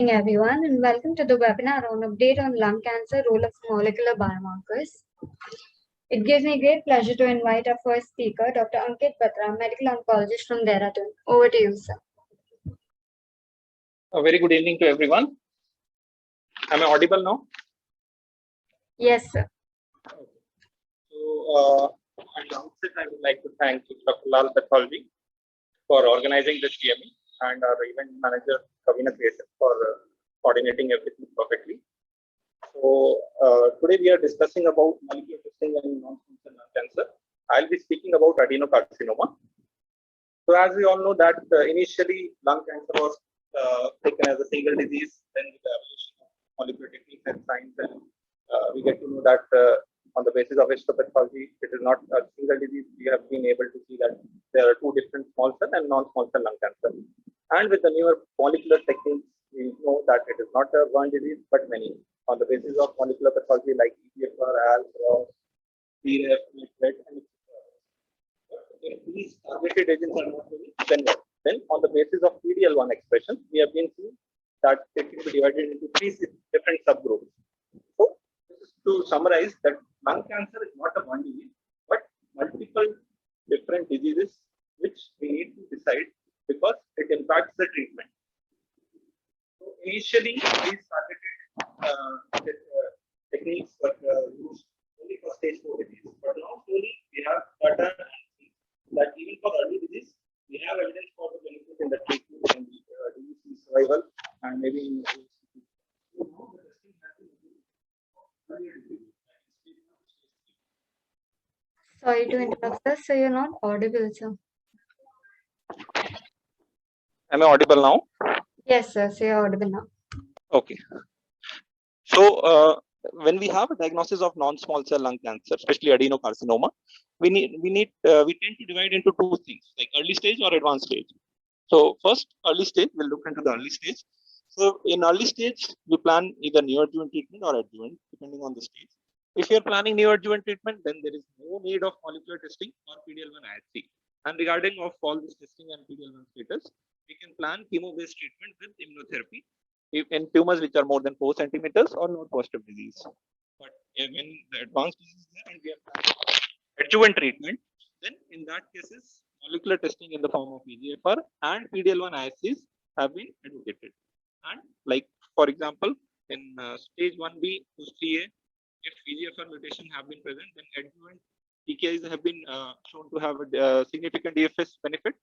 Good evening, everyone, and welcome to the webinar on update on lung cancer role of molecular biomarkers. It gives me great pleasure to invite our first speaker, Dr. Ankit Batra, medical oncologist from Dehradun. Over to you, sir. A very good evening to everyone. Am I audible now? Yes, sir. So, at the outset, I would like to thank Dr. Lal Pathology for organizing this GME and our event manager, Kavina Kresan, for coordinating everything perfectly. So, today we are discussing about molecular testing and non-small cell lung cancer. I'll be speaking about adenocarcinoma. So, as we all know that initially lung cancer was taken as a single disease, then with the evolution of molecular techniques and science, and we get to know that on the basis of histopathology, it is not a single disease. We have been able to see that there are two different small cell and non-small cell lung cancer. And with the newer molecular techniques, we know that it is not a one disease, but many. On the basis of molecular pathology like EGFR, ALK, ROS, BRAF, MET, and if these targeted agents are not doing, then on the basis of PD-L1 expression, we have been seeing that it can be divided into three different subgroups. So, this is to summarize that lung cancer is not a one disease, but multiple different diseases which we need to decide because it impacts the treatment. So, initially, these targeted techniques were used only for stage 4 disease, but now slowly we have data that even for early disease, we have evidence for the benefit in the treatment and disease survival, and maybe in Sorry to interrupt, sir. So you're not audible, sir. Am I audible now? Yes, sir. So you're audible now. Okay. So, when we have a diagnosis of non-small cell lung cancer, especially adenocarcinoma, we tend to divide into two things, like early stage or advanced stage. So first, early stage, we'll look into the early stage. So in early stage, we plan either neoadjuvant treatment or adjuvant, depending on the stage. If you're planning neoadjuvant treatment, then there is no need of molecular testing or PD-L1 IHC. And regarding of all this testing and PD-L1 status, we can plan chemo-based treatment with immunotherapy in tumors which are more than 4 centimeters or node positive disease. But when the advanced disease is there and we are planning adjuvant treatment, then in that cases, molecular testing in the form of EGFR and PD-L1 IHCs have been advocated. And like, for example, in stage 1B to 3A, if EGFR mutation have been present, then adjuvant TKIs have been shown to have a significant DFS benefit.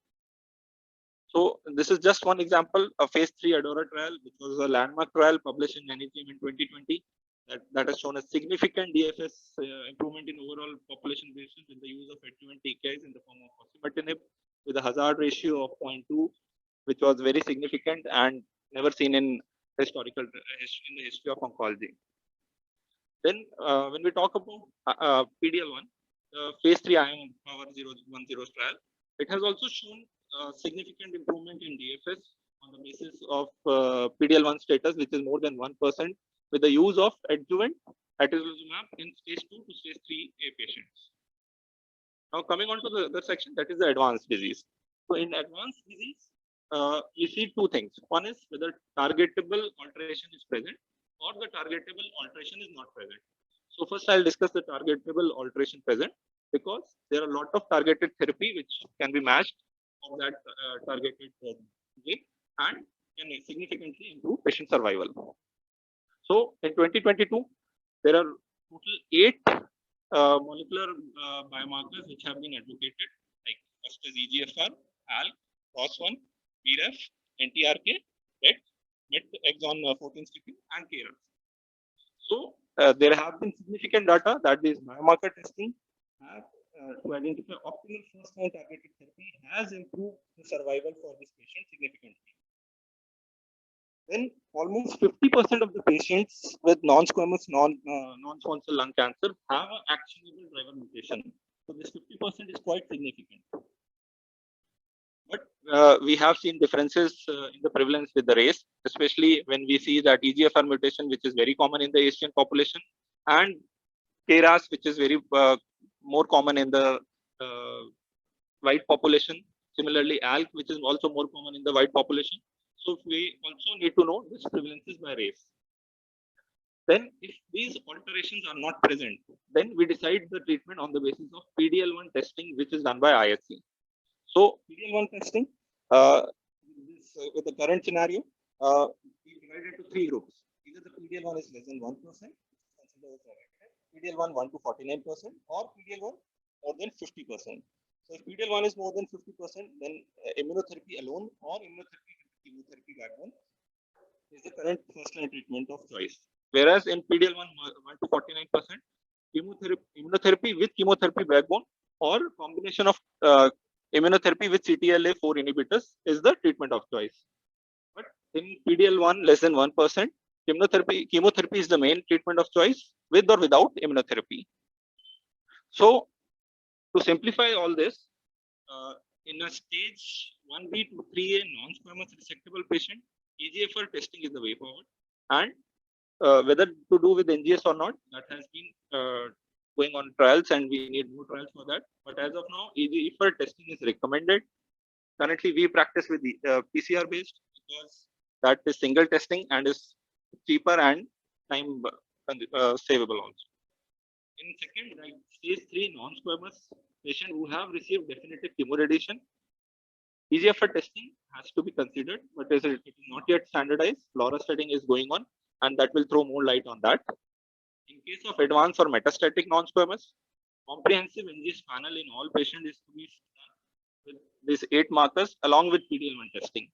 So this is just one example, a phase 3 ADORA trial, which was a landmark trial published in NECM in 2020. That has shown a significant DFS improvement in overall population basis with the use of adjuvant TKIs in the form of osimertinib with a hazard ratio of 0.2, which was very significant and never seen in the history of oncology. Then, when we talk about PD-L1, phase 3 IM Power 010 trial, it has also shown significant improvement in DFS on the basis of PD-L1 status, which is more than 1%, with the use of adjuvant atezolizumab in stage 2 to stage 3A patients. Now, coming on to the other section, that is the advanced disease. So, in advanced disease, you see two things. One is whether targetable alteration is present or the targetable alteration is not present. So, first I'll discuss the targetable alteration present, because there are a lot of targeted therapy which can be matched of that targeted gene and can significantly improve patient survival. So in 2022, there are total 8 molecular biomarkers which have been advocated, like first is EGFR, ALK, ROS1, BRAF, NTRK, RET, MET exon 14 skipping, and KRAS. So there have been significant data that this biomarker testing have to identify optimal first-line targeted therapy has improved the survival for this patient significantly. Then almost 50% of the patients with non-squamous non-small cell lung cancer have an actionable driver mutation. So this 50% is quite significant. But we have seen differences in the prevalence with the race, especially when we see that EGFR mutation, which is very common in the Asian population, and KRAS, which is very more common in the white population. Similarly, ALK, which is also more common in the white population. So we also need to know this prevalences by race. Then if these alterations are not present, then we decide the treatment on the basis of PDL1 testing, which is done by ISC. So PDL1 testing, with the current scenario, we divide into 3 groups. Either the PDL1 is less than 1%, PDL1 1 to 49%, or PDL1 more than 50%. So if PDL1 is more than 50%, then immunotherapy alone or immunotherapy with chemotherapy backbone is the current first-line treatment of choice. Whereas in PDL1 1 to 49%, immunotherapy with chemotherapy backbone or combination of immunotherapy with CTLA4 inhibitors is the treatment of choice. But in PDL1 less than 1%, chemotherapy is the main treatment of choice with or without immunotherapy. So to simplify all this, in a stage 1B to 3A non-squamous resectable patient, EGFR testing is the way forward. And whether to do with NGS or not, that has been going on trials, and we need more trials for that. But as of now, EGFR testing is recommended. Currently, we practice with the PCR based because that is single testing and is cheaper and time savable also. In second, like stage 3 non-squamous patient who have received definitive chemoradiation, EGFR testing has to be considered, but it is not yet standardized. LAURA studying is going on, and that will throw more light on that. In case of advanced or metastatic non-squamous, comprehensive NGS panel in all patients is to be done with these 8 markers along with PDL1 testing.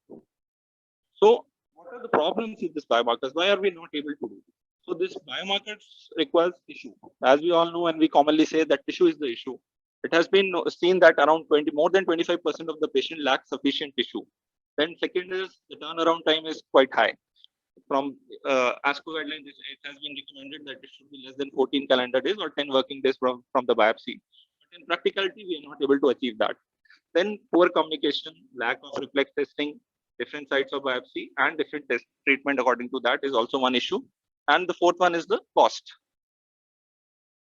So what are the problems with this biomarkers? Why are we not able to do this? So this biomarkers requires tissue. As we all know, and we commonly say that tissue is the issue. It has been seen that around more than 25% of the patient lacks sufficient tissue. Then second is the turnaround time is quite high. From ASCO guidelines, it has been recommended that it should be less than 14 calendar days or 10 working days from the biopsy. But in practicality, we are not able to achieve that. Then poor communication, lack of reflex testing, different sites of biopsy, and different test treatment according to that is also one issue. And the fourth one is the cost.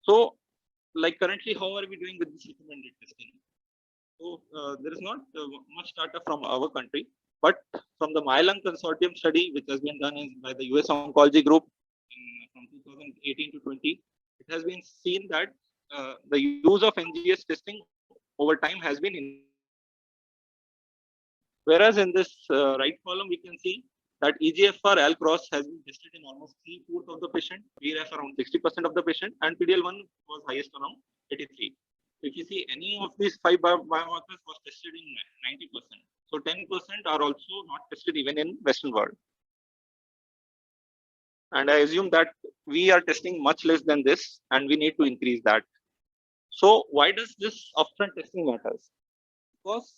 So, like currently, how are we doing with this recommended testing? So there is not much data from our country, but from the MyLung Consortium study, which has been done by the US Oncology Group from 2018 to 20, it has been seen that the use of NGS testing over time has been whereas in this right column, we can see that EGFR Al-Cross has been tested in almost 3/4 of the patient, BRAF around 60% of the patient, and PDL1 was highest around 83. If you see any of these 5 biomarkers was tested in 90%. So 10% are also not tested even in Western world. And I assume that we are testing much less than this, and we need to increase that. So why does this upfront testing matters? Because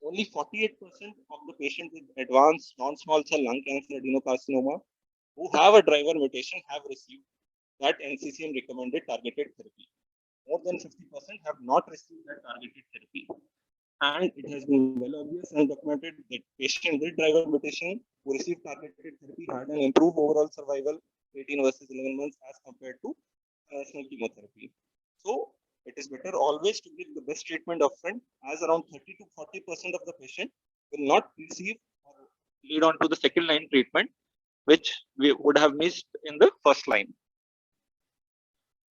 only 48% of the patients with advanced non-small cell lung cancer adenocarcinoma who have a driver mutation have received that NCCN recommended targeted therapy. More than 50% have not received that targeted therapy. And it has been well obvious and documented that patients with driver mutation who received targeted therapy had an improved overall survival 18 versus 11 months as compared to conventional chemotherapy. So it is better always to give the best treatment upfront, as around 30 to 40% of the patient will not receive or lead on to the second line treatment, which we would have missed in the first line.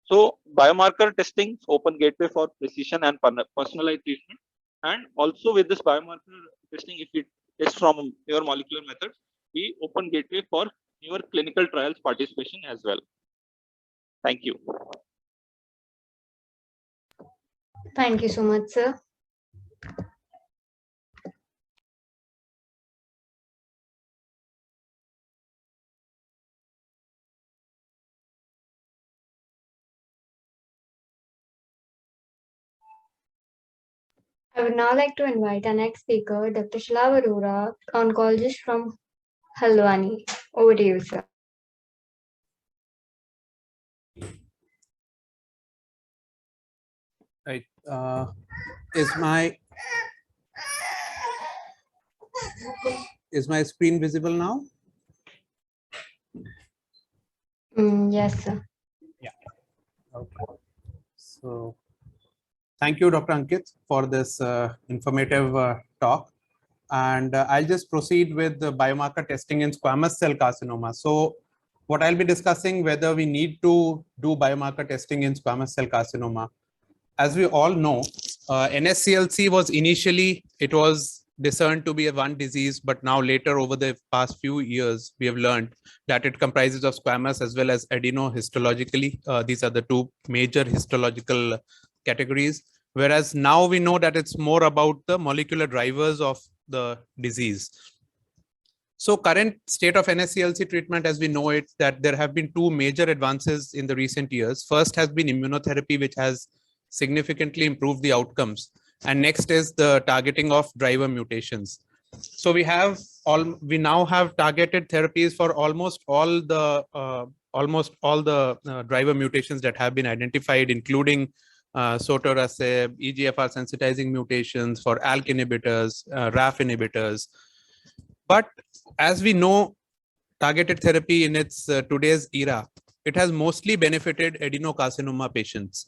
So biomarker testing open gateway for precision and personalized treatment. And also with this biomarker testing, if it is from your molecular methods, we open gateway for your clinical trials participation as well. Thank you. Thank you so much, sir. I would now like to invite our next speaker, Dr. Shalava Arora, oncologist from Halwani. Over to you, sir. Right. Is my screen visible now? Yes, sir. Yeah. Okay. So, thank you, Dr. Ankit, for this informative talk. and I'll just proceed with the biomarker testing in squamous cell carcinoma. So what I'll be discussing, whether we need to do biomarker testing in squamous cell carcinoma. As we all know, NSCLC was initially, it was discerned to be a one disease, but now later over the past few years, we have learned that it comprises of squamous as well as adeno histologically. These are the two major histological categories. Whereas now we know that it's more about the molecular drivers of the disease. So current state of NSCLC treatment as we know it, that there have been two major advances in the recent years. First has been immunotherapy, which has significantly improved the outcomes. And next is the targeting of driver mutations. So we now have targeted therapies for almost all the driver mutations that have been identified, including sotorasib, EGFR sensitizing mutations, for ALK inhibitors, RAF inhibitors. But as we know, targeted therapy in its today's era, it has mostly benefited adenocarcinoma patients.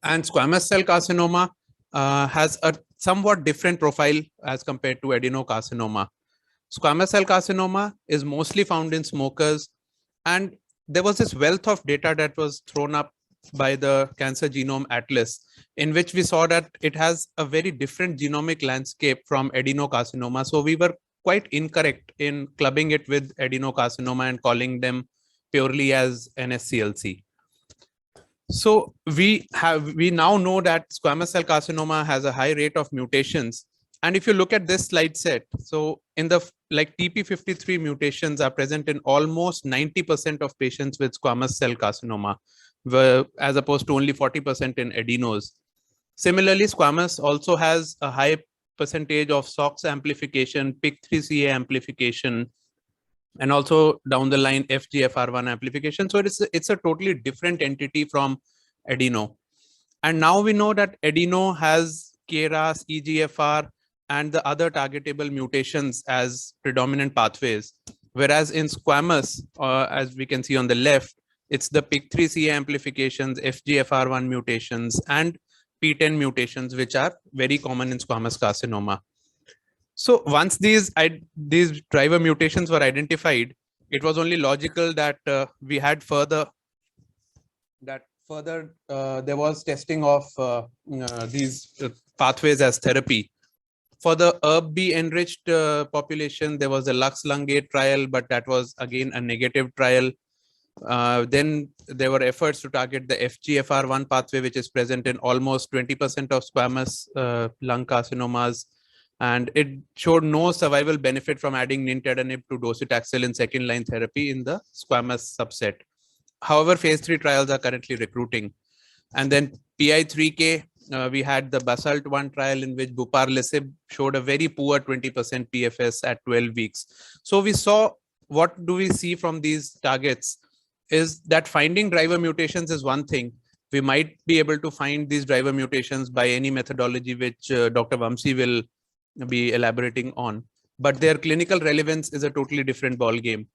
And squamous cell carcinoma has a somewhat different profile as compared to adenocarcinoma. Squamous cell carcinoma is mostly found in smokers. And there was this wealth of data that was thrown up by the Cancer Genome Atlas, in which we saw that it has a very different genomic landscape from adenocarcinoma. So we were quite incorrect in clubbing it with adenocarcinoma and calling them purely as NSCLC. So we now know that squamous cell carcinoma has a high rate of mutations. And if you look at this slide set, so in the TP53 mutations are present in almost 90% of patients with squamous cell carcinoma, as opposed to only 40% in adenos. Similarly, squamous also has a high percentage of SOX amplification, PIK3CA amplification, and also down the line FGFR1 amplification. So it's a totally different entity from adeno. And now we know that adeno has KRAS, EGFR, and the other targetable mutations as predominant pathways. Whereas in squamous, as we can see on the left, it's the PIK3CA amplifications, FGFR1 mutations, and PTEN mutations, which are very common in squamous carcinoma. So once these driver mutations were identified, it was only logical that we had further there was testing of these pathways as therapy. For the ERB-B enriched population, there was a Lux Lung 8 trial, but that was again a negative trial. Then there were efforts to target the FGFR1 pathway, which is present in almost 20% of squamous lung carcinomas. And it showed no survival benefit from adding nintedanib to docetaxel in second-line therapy in the squamous subset. However, phase 3 trials are currently recruiting. And then PI3K, we had the BASALT-1 trial in which buparlisib showed a very poor 20% PFS at 12 weeks. So we saw, what do we see from these targets is that finding driver mutations is one thing. We might be able to find these driver mutations by any methodology which Dr. Vamsi will be elaborating on, but their clinical relevance is a totally different ballgame.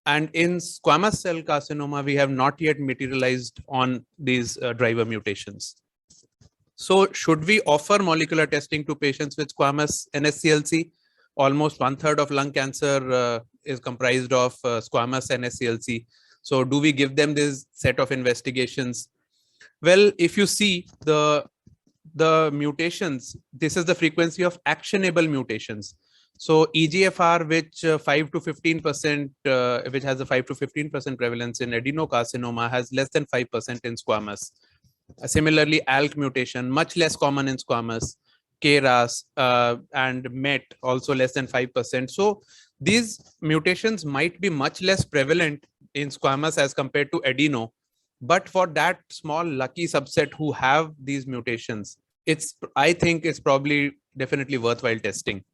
And in squamous cell carcinoma, we have not yet materialized on these driver mutations. So should we offer molecular testing to patients with squamous NSCLC? Almost 1/3 of lung cancer is comprised of squamous NSCLC. So do we give them this set of investigations? Well, if you see the mutations, this is the frequency of actionable mutations. So EGFR, which 5 to 15%, which has a 5 to 15% prevalence in adenocarcinoma, has less than 5% in squamous. Similarly, ALK mutation, much less common in squamous. KRAS and MET, also less than 5%. So these mutations might be much less prevalent in squamous as compared to adeno. But for that small lucky subset who have these mutations, I think it's probably definitely worthwhile testing.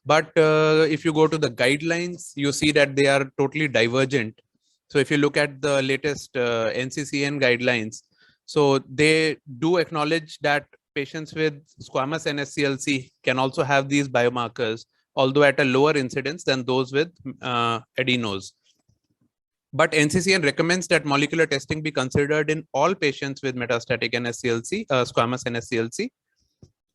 But if you go to the guidelines, you see that they are totally divergent. So if you look at the latest NCCN guidelines, so they do acknowledge that patients with squamous NSCLC can also have these biomarkers, although at a lower incidence than those with adenos. But NCCN recommends that molecular testing be considered in all patients with metastatic NSCLC, squamous NSCLC.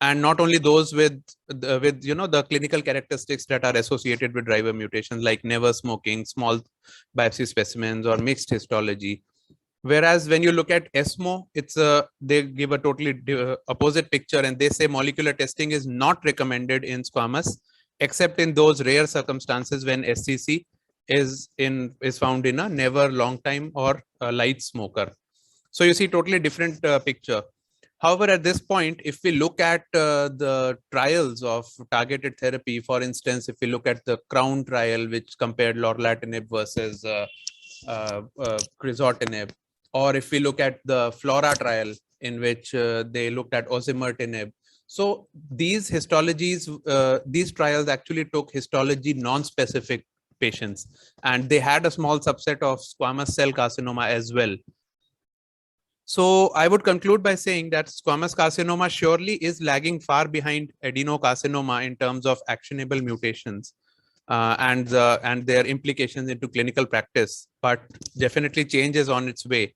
and not only those with the clinical characteristics that are associated with driver mutations, like never smoking, small biopsy specimens, or mixed histology. Whereas when you look at ESMO, they give a totally opposite picture, and they say molecular testing is not recommended in squamous, except in those rare circumstances when SCC is found in a never, long time, or a light smoker. So you see totally different picture. However, at this point, if we look at the trials of targeted therapy, for instance, if we look at the CROWN trial, which compared lorlatinib versus crizotinib, or if we look at the FLORA trial, in which they looked at osimertinib. So these histologies, these trials actually took histology non-specific patients, and they had a small subset of squamous cell carcinoma as well. So I would conclude by saying that squamous carcinoma surely is lagging far behind adenocarcinoma in terms of actionable mutations and their implications into clinical practice, but definitely change is on its way.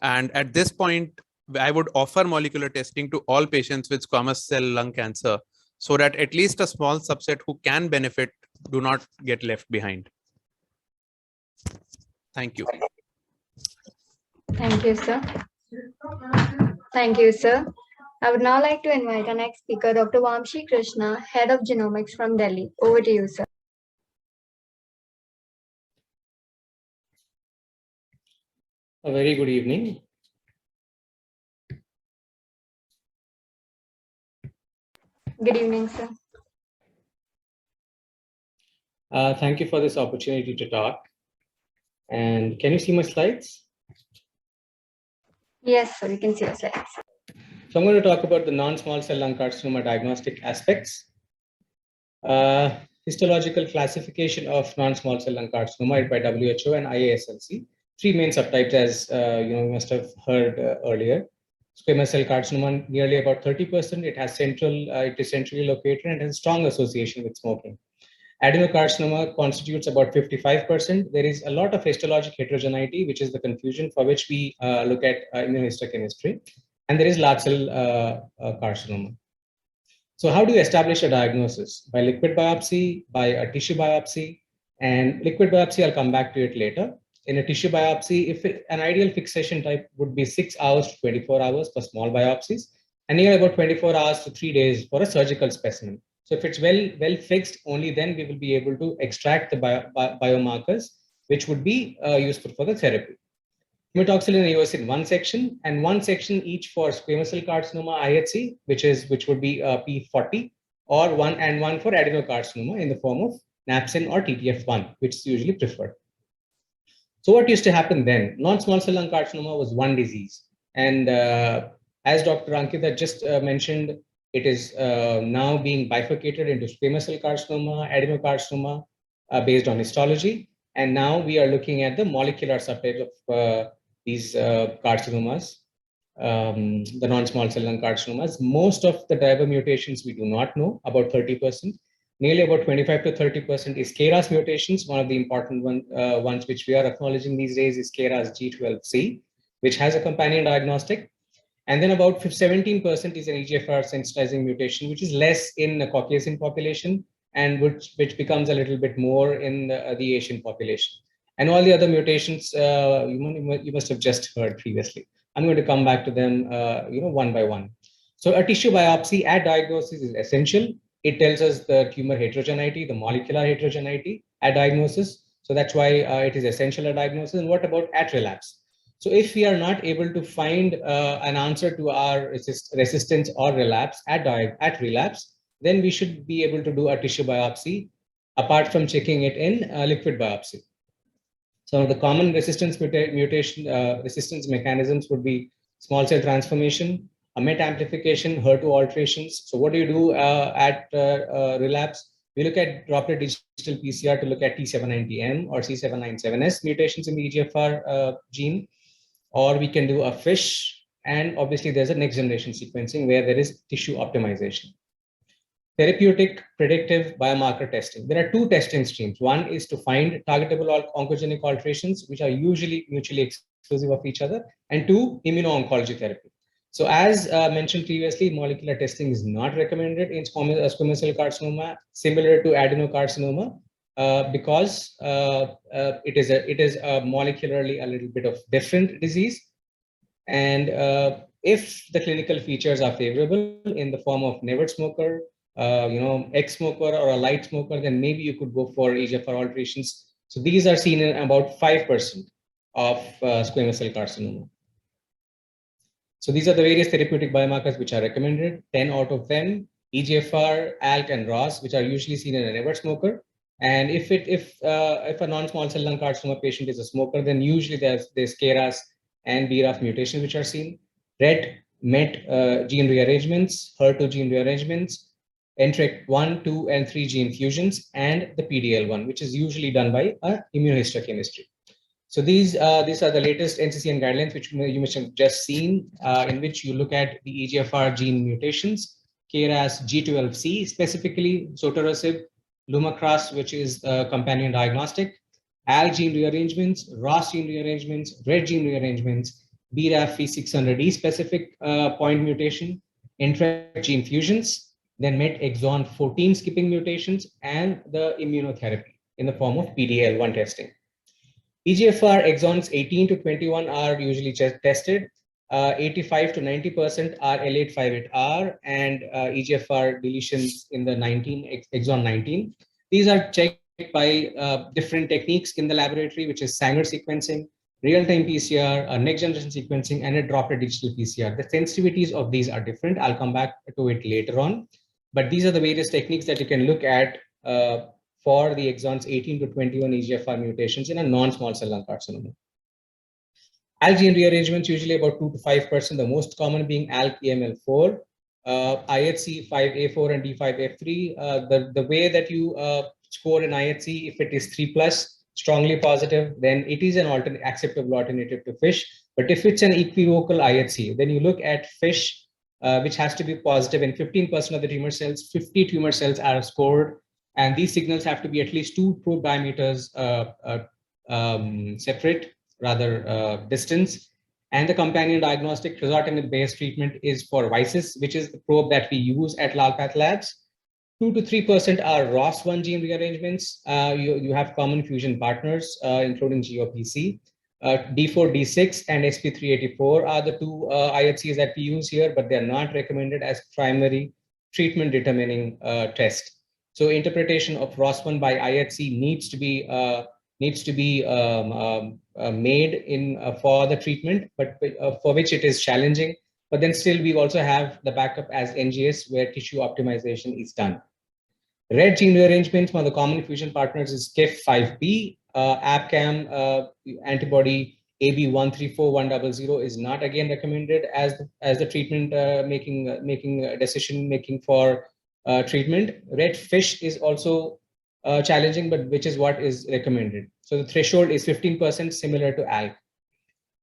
And at this point, I would offer molecular testing to all patients with squamous cell lung cancer, so that at least a small subset who can benefit do not get left behind. Thank you. Thank you, sir. Thank you, sir. I would now like to invite our next speaker, Dr. Vamshi Krishna, Head of Genomics from Delhi. Over to you, sir. A very good evening. Good evening, sir. Thank you for this opportunity to talk. And can you see my slides? Yes, sir, we can see your slides. So I'm going to talk about the non-small cell lung carcinoma diagnostic aspects. Histological classification of non-small cell lung carcinoma by WHO and IASLC. Three main subtypes, as you must have heard earlier. Squamous cell carcinoma, nearly about 30%. It is centrally located and has a strong association with smoking. Adenocarcinoma constitutes about 55%. There is a lot of histologic heterogeneity, which is the confusion for which we look at immunohistochemistry. And there is large cell carcinoma. So how do you establish a diagnosis? By liquid biopsy, by a tissue biopsy, and liquid biopsy, I'll come back to it later. In a tissue biopsy, an ideal fixation type would be 6 hours to 24 hours for small biopsies, and near about 24 hours to 3 days for a surgical specimen. So if it's well fixed, only then we will be able to extract the biomarkers, which would be useful for the therapy. Hematoxylin and eosin, one section, and one section each for squamous cell carcinoma IHC, which would be P40, or one for adenocarcinoma in the form of napsin or TTF1, which is usually preferred. So what used to happen then? Non-small cell lung carcinoma was one disease. And as Dr. Ankita just mentioned, it is now being bifurcated into squamous cell carcinoma, adenocarcinoma based on histology. And now we are looking at the molecular subtypes of these carcinomas, the non-small cell lung carcinomas. Most of the driver mutations we do not know, about 30%. Nearly about 25 to 30% is KRAS mutations. One of the important ones which we are acknowledging these days is KRAS G12C, which has a companion diagnostic. And then about 17% is an EGFR sensitizing mutation, which is less in the Caucasian population and which becomes a little bit more in the Asian population. And all the other mutations you must have just heard previously. I'm going to come back to them one by one. So a tissue biopsy at diagnosis is essential. It tells us the tumor heterogeneity, the molecular heterogeneity at diagnosis. So that's why it is essential at diagnosis. And what about at relapse? So if we are not able to find an answer to our resistance or relapse at relapse, then we should be able to do a tissue biopsy apart from checking it in liquid biopsy. So the common resistance mechanisms would be small cell transformation, a MET amplification, HER2 alterations. So what do you do at relapse? We look at droplet digital PCR to look at T790M or C797S mutations in the EGFR gene, or we can do a FISH, and obviously there's a next generation sequencing where there is tissue optimization. Therapeutic, predictive, biomarker testing. There are two testing streams. One is to find targetable oncogenic alterations, which are usually mutually exclusive of each other, and two, immuno-oncology therapy. So as mentioned previously, molecular testing is not recommended in squamous cell carcinoma, similar to adenocarcinoma, because it is a molecularly a little bit of different disease. And if the clinical features are favorable in the form of never smoker, ex-smoker or a light smoker, then maybe you could go for EGFR alterations. So these are seen in about 5% of squamous cell carcinoma. So these are the various therapeutic biomarkers which are recommended. 10 out of them, EGFR, ALK, and ROS, which are usually seen in a never smoker. And if a non-small cell lung carcinoma patient is a smoker, then usually there's KRAS and BRAF mutations which are seen. RET, MET gene rearrangements, HER2 gene rearrangements, NTRK1, 2, and 3 gene fusions, and the PDL1, which is usually done by immunohistochemistry. So these are the latest NCCN guidelines, which you must have just seen, in which you look at the EGFR gene mutations, KRAS G12C specifically, sotorasib, Lumakras, which is companion diagnostic, ALK gene rearrangements, ROS gene rearrangements, RET gene rearrangements, BRAF V600E specific point mutation, NTRK gene fusions, then MET exon 14 skipping mutations, and the immunotherapy in the form of PDL1 testing. EGFR exons 18 to 21 are usually tested. 85 to 90% are L858R and EGFR deletions in the exon 19. These are checked by different techniques in the laboratory, which is Sanger sequencing, real-time PCR, next generation sequencing, and a droplet digital PCR. The sensitivities of these are different. I'll come back to it later on. But these are the various techniques that you can look at for the exons 18 to 21 EGFR mutations in a non-small cell lung carcinoma. ALK gene rearrangements usually about 2 to 5%, the most common being ALK EML4, IHC 5A4 and D5F3. The way that you score an IHC, if it is 3+, strongly positive, then it is an acceptable alternative to FISH. But if it's an equivocal IHC, then you look at FISH, which has to be positive in 15% of the tumor cells. 50 tumor cells are scored, and these signals have to be at least 2 probe diameters separate, rather distance. And the companion diagnostic crizotinib-based treatment is for VISIS, which is the probe that we use at Lalpath Labs. 2 to 3% are ROS1 gene rearrangements. You have common fusion partners, including GOPC. D4, D6, and SP384 are the two IHCs that we use here, but they're not recommended as primary treatment determining test. So interpretation of ROS1 by IHC needs to be made in for the treatment, but for which it is challenging. But then still, we also have the backup as NGS, where tissue optimization is done. RET gene rearrangements, one of the common fusion partners is KIF5B. ABCAM antibody AB134100 is not again recommended as the treatment making decision making for treatment. RET FISH is also challenging, but which is what is recommended. So the threshold is 15%, similar to ALK.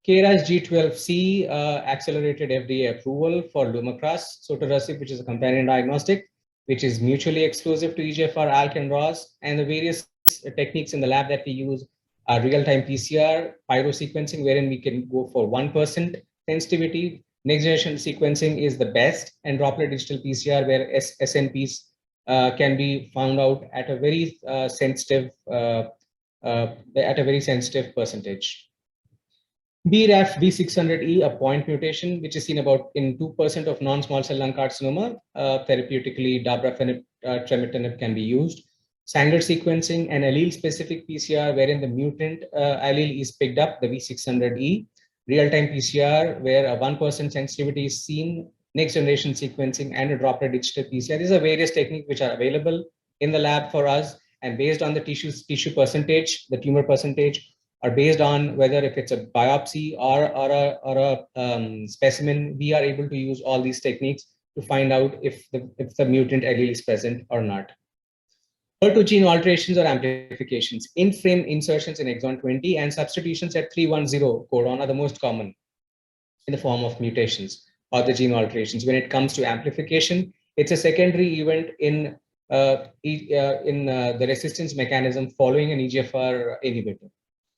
KRAS G12C accelerated FDA approval for Lumakras, sotorasib, which is a companion diagnostic, which is mutually exclusive to EGFR, ALK, and ROS. And the various techniques in the lab that we use are real-time PCR, pyro sequencing, wherein we can go for 1% sensitivity. Next generation sequencing is the best, and droplet digital PCR, where SNPs can be found out at a very sensitive percentage. BRAF V600E, a point mutation, which is seen about in 2% of non-small cell lung carcinoma. Therapeutically, dabrafenib, trametinib can be used. Sanger sequencing and allele-specific PCR, wherein the mutant allele is picked up, the V600E. Real-time PCR, where a 1% sensitivity is seen. Next generation sequencing and a droplet digital PCR. These are various techniques which are available in the lab for us, and based on the tissue percentage, the tumor percentage, are based on whether if it's a biopsy or a specimen, we are able to use all these techniques to find out if the mutant allele is present or not. HER2 gene alterations or amplifications, in-frame insertions in exon 20 and substitutions at 310 codon are the most common in the form of mutations or the gene alterations. When it comes to amplification, it's a secondary event in the resistance mechanism following an EGFR inhibitor.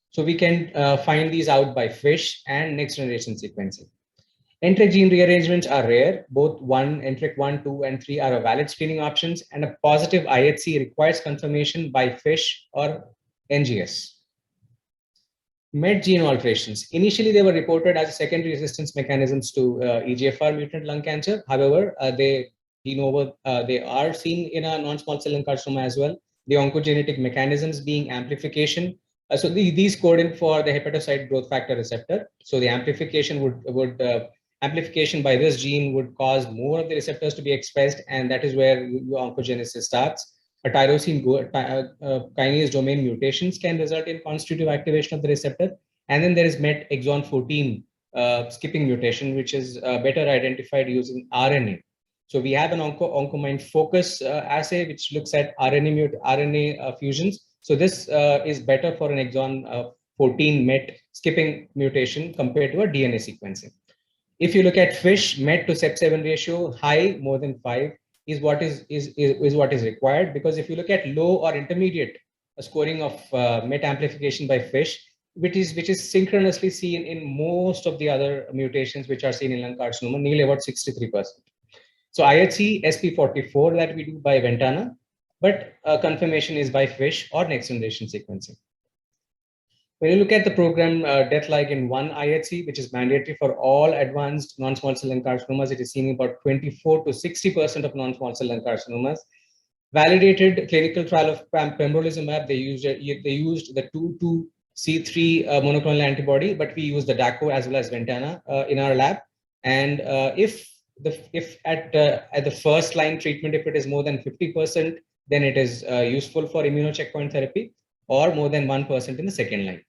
So we can find these out by FISH and next generation sequencing. NTRK gene rearrangements are rare. Both NTRK 1, 2, and 3 are a valid screening options, and a positive IHC requires confirmation by FISH or NGS. MET gene alterations. Initially, they were reported as secondary resistance mechanisms to EGFR mutant lung cancer. However, they are seen in a non-small cell lung carcinoma as well. The oncogenetic mechanisms being amplification. So these code in for the hepatocyte growth factor receptor. So the amplification amplification by this gene would cause more of the receptors to be expressed, and that is where your oncogenesis starts. A tyrosine kinase domain mutations can result in constitutive activation of the receptor. And then there is MET exon 14 skipping mutation, which is better identified using RNA. So we have an OncoMind focus assay, which looks at RNA fusions. So this is better for an exon 14 MET skipping mutation compared to a DNA sequencing. If you look at FISH, MET to CEP7 ratio, high, more than 5, is what is required, because if you look at low or intermediate scoring of MET amplification by FISH, which is synchronously seen in most of the other mutations which are seen in lung carcinoma, nearly about 63%. So IHC SP44 that we do by Ventana, but confirmation is by FISH or next generation sequencing. When you look at the program death ligand 1 IHC, which is mandatory for all advanced non-small cell lung carcinomas, it is seen in about 24 to 60% of non-small cell lung carcinomas. Validated clinical trial of pembrolizumab, they used the 2,2C3 monoclonal antibody, but we use the DACO as well as Ventana in our lab. And if at the first line treatment, if it is more than 50%, then it is useful for immunocheckpoint therapy, or more than 1% in the second line.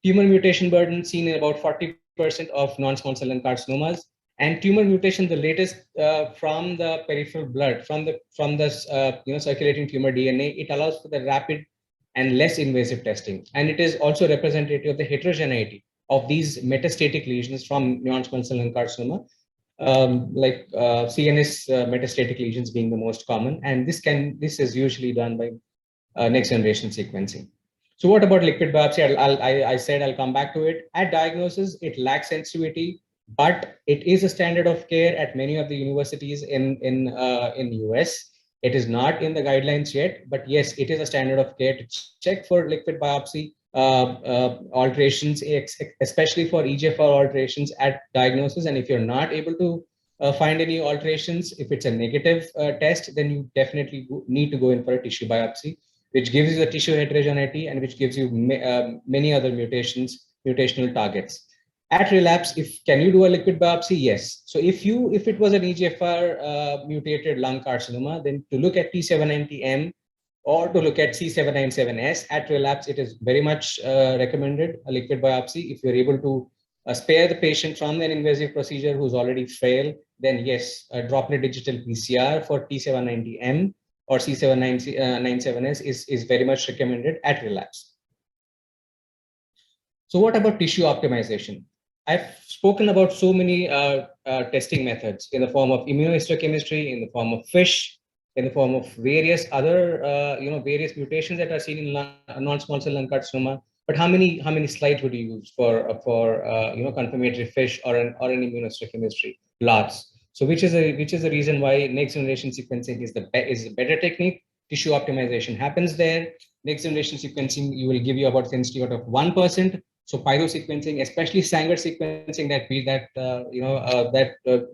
Tumor mutation burden seen in about 40% of non-small cell lung carcinomas, and tumor mutation, the latest from the peripheral blood, from the circulating tumor DNA, it allows for the rapid and less invasive testing, and it is also representative of the heterogeneity of these metastatic lesions from non-small cell lung carcinoma, like CNS metastatic lesions being the most common, and this is usually done by next generation sequencing. So what about liquid biopsy? I said I'll come back to it. At diagnosis, it lacks sensitivity, but it is a standard of care at many of the universities in US. It is not in the guidelines yet, but yes, it is a standard of care to check for liquid biopsy alterations, especially for EGFR alterations at diagnosis. And if you're not able to find any alterations, if it's a negative test, then you definitely need to go in for a tissue biopsy, which gives you the tissue heterogeneity and which gives you many other mutational targets. At relapse, can you do a liquid biopsy? Yes. So if it was an EGFR mutated lung carcinoma, then to look at T790M or to look at C797S at relapse, it is very much recommended a liquid biopsy. If you're able to spare the patient from an invasive procedure who's already failed, then yes, a droplet digital PCR for T790M or C797S is very much recommended at relapse. So what about tissue optimization? I've spoken about so many testing methods in the form of immunohistochemistry, in the form of FISH, in the form of various other various mutations that are seen in non-small cell lung carcinoma. But how many slides would you use for confirmatory FISH or an immunohistochemistry? Lots. So which is the reason why next generation sequencing is a better technique. Tissue optimization happens there. Next generation sequencing will give you about sensitivity of 1%. So pyro sequencing, especially Sanger sequencing that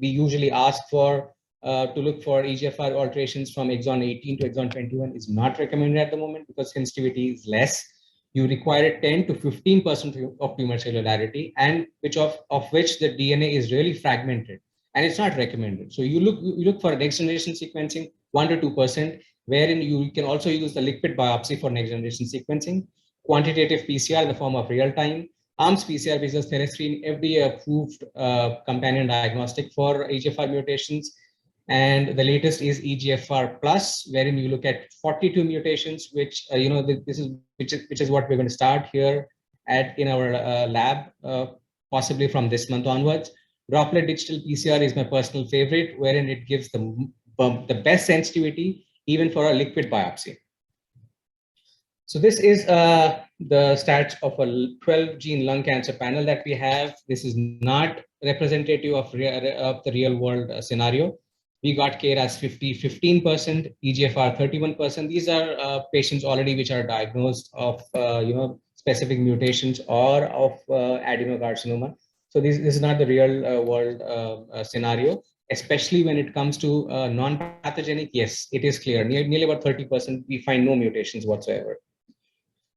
we usually ask for to look for EGFR alterations from exon 18 to exon 21 is not recommended at the moment because sensitivity is less. You require 10 to 15% of tumor cellularity, and of which the DNA is really fragmented, and it's not recommended. So you look for next generation sequencing 1 to 2%, wherein you can also use the liquid biopsy for next generation sequencing. Quantitative PCR in the form of real-time, ARMS PCR, which is Therastream, FDA-approved companion diagnostic for EGFR mutations. And the latest is EGFR plus, wherein you look at 42 mutations, which which is what we're going to start here in our lab, possibly from this month onwards. Droplet digital PCR is my personal favorite, wherein it gives the best sensitivity even for a liquid biopsy. So this is the stats of a 12 gene lung cancer panel that we have. This is not representative of the real world scenario. We got KRAS 15%, EGFR 31%. These are patients already which are diagnosed of specific mutations or of adenocarcinoma. So this is not the real world scenario, especially when it comes to non-pathogenic. Yes, it is clear. Nearly about 30%, we find no mutations whatsoever.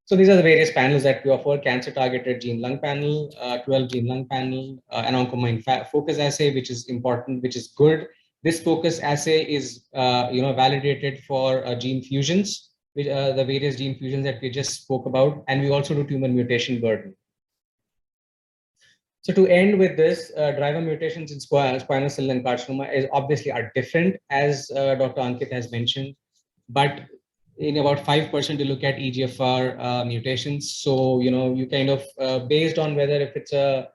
So these are the various panels that we offer: cancer-targeted gene lung panel, 12 gene lung panel, an oncomine focus assay, which is important, which is good. This focus assay is validated for gene fusions, which the various gene fusions that we just spoke about, and we also do tumor mutation burden. So to end with this, driver mutations in squamous cell lung carcinoma is obviously are different, as Dr. Ankit has mentioned, but in about 5% you look at EGFR mutations. So, you kind of, based on whether if it's a,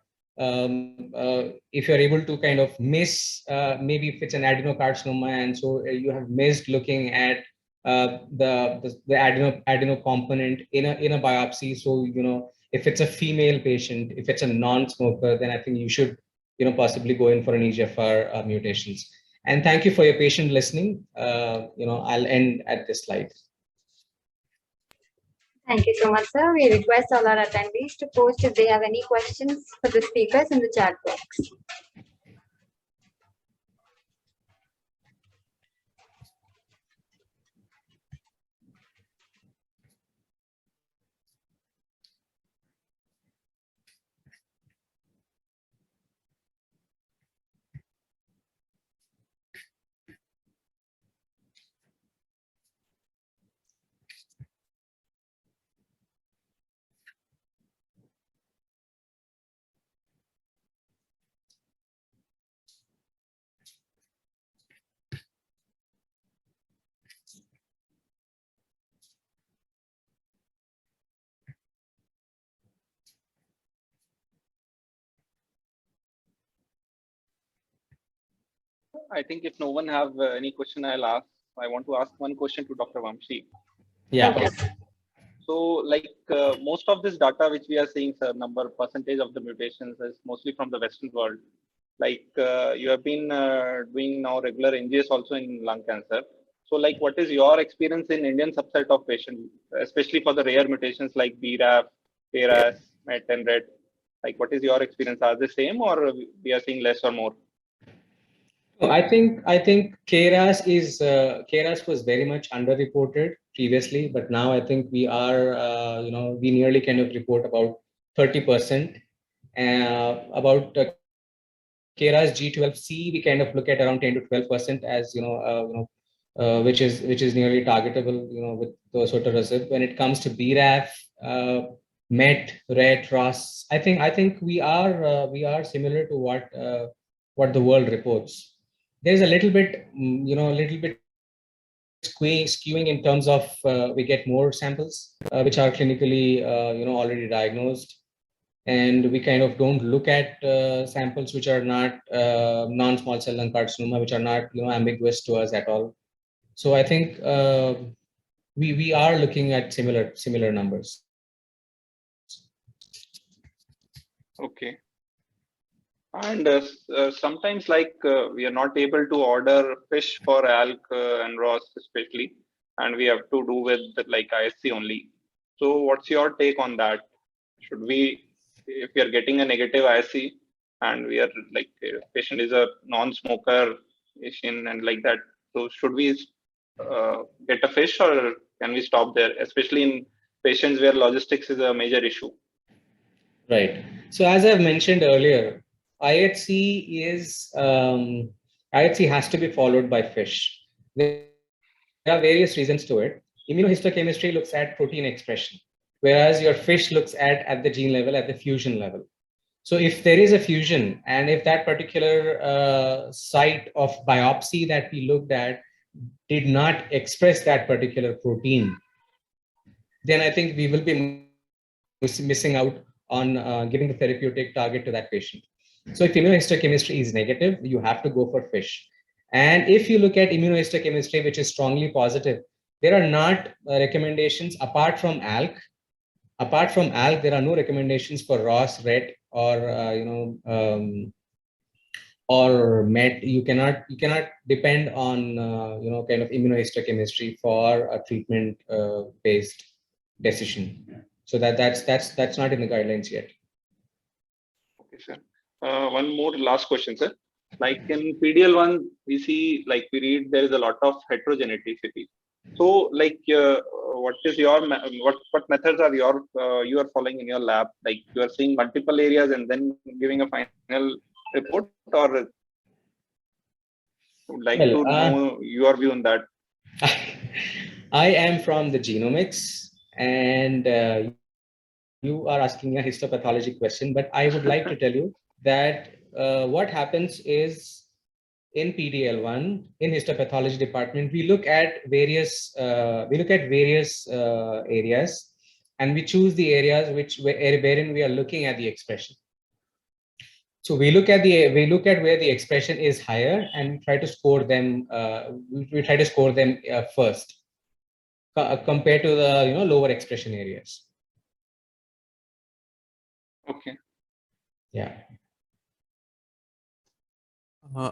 if you're able to kind of miss, maybe if it's an adenocarcinoma, and so you have missed looking at the adeno component in a biopsy. So, if it's a female patient, if it's a non-smoker, then I think you should, possibly go in for an EGFR mutations. And thank you for your patient listening. I'll end at this slide. Thank you so much, sir. We request all our attendees to post if they have any questions for the speakers in the chat box. I think if no one have any question, I want to ask one question to Dr. Vamshi. Yeah. Okay. So, like most of this data which we are seeing, sir, percentage of the mutations is mostly from the Western world. Like you have been doing now regular NGS also in lung cancer. So, like, what is your experience in Indian subset of patients, especially for the rare mutations like BRAF, KRAS, MET, and RET? Like, what is your experience? Are they same, or we are seeing less or more? I think KRAS was very much underreported previously, but now I think we are we nearly kind of report about 30%. About KRAS G12C, we kind of look at around 10 to 12% as which is nearly targetable with those sort of results. When it comes to BRAF, MET, RET, ROS, I think we are similar to what the world reports. There's a little bit, skewing in terms of we get more samples which are clinically, already diagnosed, and we kind of don't look at samples which are not non-small cell lung carcinoma, which are not ambiguous to us at all. So I think we are looking at similar numbers. Okay. And sometimes, like, we are not able to order fish for ALK and ROS especially, and we have to do with like ISC only. So what's your take on that? Should we, if we are getting a negative ISC and we are like, patient is a non-smoker patient and like that, so should we get a fish, or can we stop there, especially in patients where logistics is a major issue? Right. So as I've mentioned earlier, IHC has to be followed by fish. There are various reasons to it. Immunohistochemistry looks at protein expression, whereas your fish looks at the gene level, at the fusion level. So if there is a fusion, and if that particular site of biopsy that we looked at did not express that particular protein, then I think we will be missing out on giving the therapeutic target to that patient. So if immunohistochemistry is negative, you have to go for fish. And if you look at immunohistochemistry, which is strongly positive, there are not recommendations apart from ALK. Apart from ALK, there are no recommendations for ROS, RET, or or MET. You cannot depend on kind of immunohistochemistry for a treatment based decision. So that's not in the guidelines yet. Okay, sir. One more last question, sir. Like in PDL1, we see, like we read, there is a lot of heterogeneity. So, like, what is your what methods are you are following in your lab? Like, you are seeing multiple areas and then giving a final report, or would like to know your view on that. I am from the genomics, and you are asking a histopathology question, but I would like to tell you that what happens is, in PDL1, in histopathology department, we look at various areas, and we choose the areas wherein we are looking at the expression. So we look at where the expression is higher, and we try to score them. We try to score them first, compared to the lower expression areas. Okay. Yeah.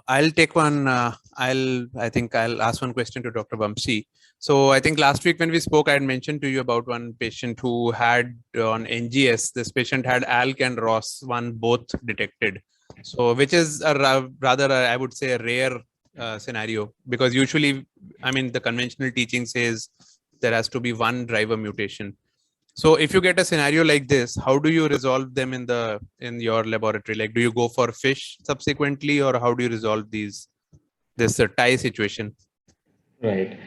I'll take one. I think I'll ask one question to Dr. Vamsi. So I think last week when we spoke, I had mentioned to you about one patient who had on NGS. This patient had ALK and ROS1 both detected. So which is rather, I would say, a rare scenario, because usually, I mean, the conventional teaching says there has to be one driver mutation. So if you get a scenario like this, how do you resolve them in your laboratory? Like, do you go for fish subsequently, or how do you resolve this tie situation? Right.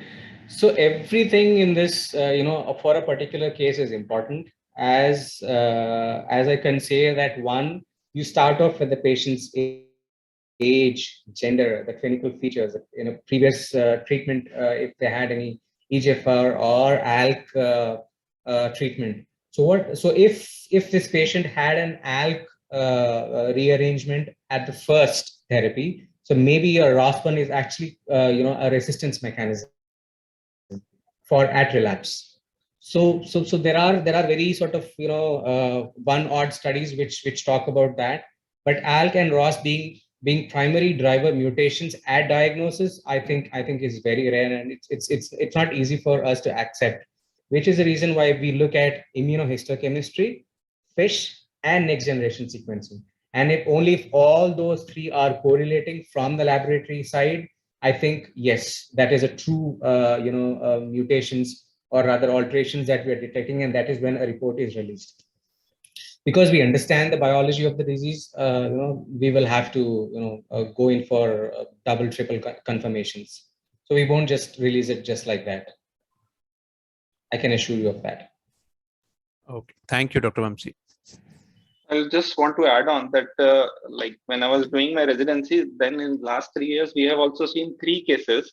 So everything in this, for a particular case is important. As I can say that, one, you start off with the patient's age, gender, the clinical features, previous treatment, if they had any EGFR or ALK treatment. So if this patient had an ALK rearrangement at the first therapy, so maybe a ROS1 is actually a resistance mechanism for at relapse. So there are very sort of one odd studies which talk about that, but ALK and ROS being primary driver mutations at diagnosis, I think is very rare, and it's not easy for us to accept, which is the reason why we look at immunohistochemistry, FISH, and next generation sequencing. And if all those three are correlating from the laboratory side, I think, yes, that is a true mutations, or rather alterations, that we are detecting, and that is when a report is released. Because we understand the biology of the disease, we will have to go in for double, triple confirmations. So we won't just release it just like that. I can assure you of that. Okay, thank you, Dr. Vamsi. I just want to add on that, like when I was doing my residency, then in last 3 years, we have also seen 3 cases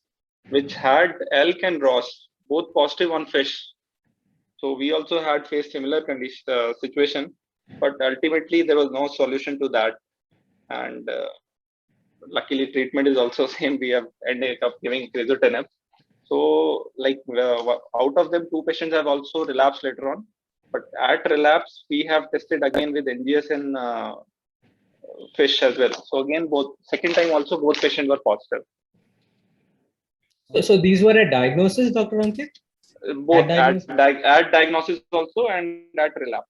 which had ALK and ROS, both positive on FISH. So we also had faced similar situation, but ultimately there was no solution to that. And luckily treatment is also same. We have ended up giving crizotinib. So like out of them, 2 patients have also relapsed later on. But at relapse, we have tested again with NGS and FISH as well. So again, second time also both patients were positive. So these were at diagnosis, Dr. Ankit? Both at diagnosis also and at relapse.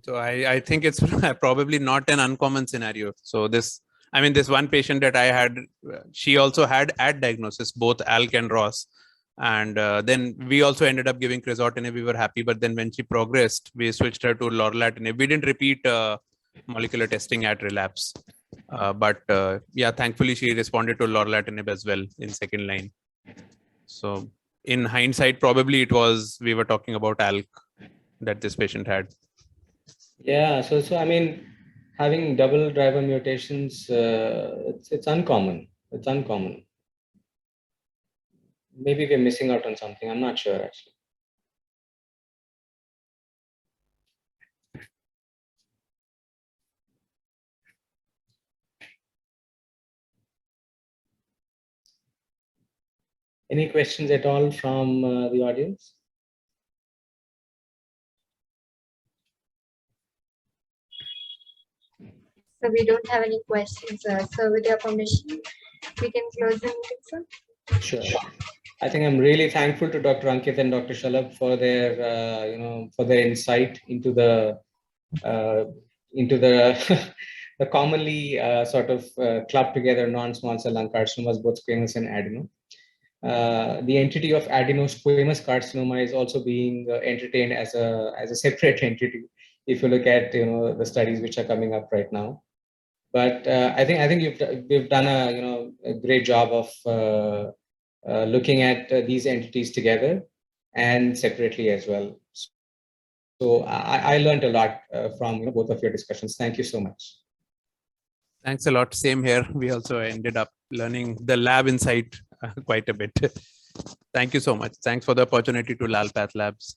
So I think it's probably not an uncommon scenario. So this one patient that I had, she also had at diagnosis both ALK and ROS. And then we also ended up giving crizotinib. We were happy, but then when she progressed, we switched her to lorlatinib. We didn't repeat molecular testing at relapse, but yeah, thankfully she responded to lorlatinib as well in second line. So in hindsight, probably we were talking about ALK that this patient had. Yeah, so I mean, having double driver mutations, it's uncommon. It's uncommon. Maybe we're missing out on something. I'm not sure, actually. Any questions at all from the audience? So we don't have any questions, sir. So with your permission, we can close the meeting, sir. Sure. I think I'm really thankful to Dr. Ankit and Dr. Shalabh for their, for their insight into the the commonly sort of clubbed together non-small cell lung carcinomas, both squamous and adeno. The entity of adenosquamous carcinoma is also being entertained as a separate entity. If you look at the studies which are coming up right now, but I think we've done a great job of looking at these entities together and separately as well. So I learned a lot from both of your discussions. Thank you so much. Thanks a lot. Same here. We also ended up learning the lab inside quite a bit. Thank you so much. Thanks for the opportunity to Lalpath Labs.